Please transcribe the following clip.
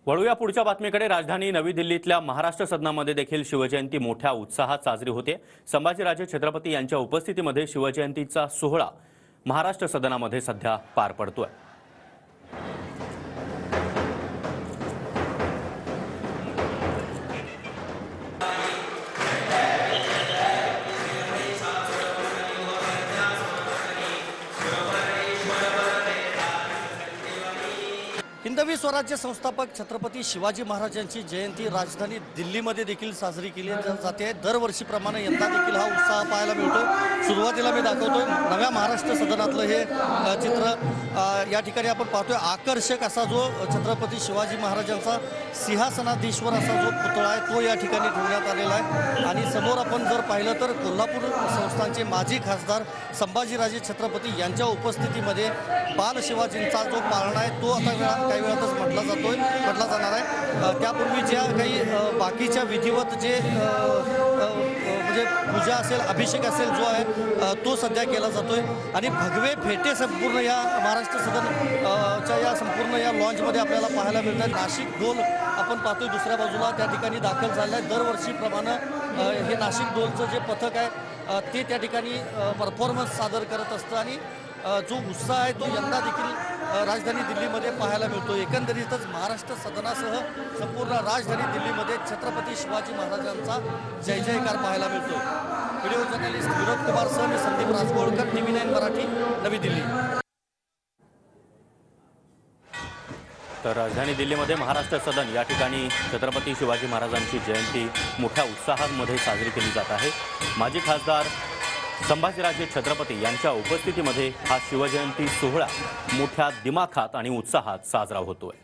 वळूया पुढच्या बातमीकडे। राजधानी नवी दिल्लीतल्या महाराष्ट्र सदनामध्ये देखील शिवजयंती मोठ्या उत्साहात साजरी होते। संभाजीराजे छत्रपती यांच्या उपस्थितीमध्ये शिवजयंतीचा सोहळा महाराष्ट्र सदनामध्ये सध्या पार पडतोय। हिंदवी स्वराज्य संस्थापक छत्रपती शिवाजी महाराजांची जयंती राजधानी दिल्लीमध्ये देखील साजरी केली जाते। दरवर्षीप्रमाणे यंदा देखील हा उत्साह पाहायला मिळतो। सुरुवातीला मी दाखवतोय नव्या महाराष्ट्र सदनातलं हे चित्र। या ठिकाणी आपण पाहतोय आकर्षक असा जो छत्रपती शिवाजी महाराजांचा सिंहासनाधीश्वर असा जो पुतळा आहे तो या ठिकाणी ठेवण्यात आलेला आहे। आणि समोर आपण जर पाहिलं तर कोल्हापूर संस्थानचे माजी खासदार संभाजीराजे छत्रपती यांच्या उपस्थितीमध्ये बाल शिवाजींचा जो पाळणा आहे तो आता काही वेळातच म्हटला जाणार आहे। त्यापूर्वी ज्या काही बाकीच्या विधिवत जे म्हणजे पूजा असेल, अभिषेक असेल जो आहे तो सध्या केला जातोय। आणि भगवे फेटे संपूर्ण या महाराष्ट्र सदनच्या या संपूर्ण या लॉन्चमध्ये आपल्याला पाहायला मिळतात। नाशिक ढोल आपण पाहतोय दुसऱ्या बाजूला त्या ठिकाणी दाखल झालं आहे। दरवर्षीप्रमाणे हे नाशिक ढोलचं जे पथक आहे ते त्या ठिकाणी परफॉर्मन्स सादर करत असतं आणि जो उत्साह आहे तो यंदा देखील राजधानी दिल्लीमध्ये पाहायला मिळतो। एकंदरीतच महाराष्ट्र सदनासह संपूर्ण राजधानी दिल्लीमध्ये छत्रपती शिवाजी महाराजांचा जय जयकार पाहायला मिळतो। व्हिडिओ जर्नलिस्ट विनोद कुमार सह मी संदीप राजगोळकर, TV9 मराठी, नवी दिल्ली। तर राजधानी दिल्लीमध्ये महाराष्ट्र सदन या ठिकाणी छत्रपती शिवाजी महाराजांची जयंती मोठ्या उत्साहामध्ये साजरी केली जात आहे। माजी खासदार संभाजीराजे छत्रपती यांच्या उपस्थितीमध्ये हा शिवजयंती सोहळा मोठ्या दिमाखात आणि उत्साहात साजरा होतोय।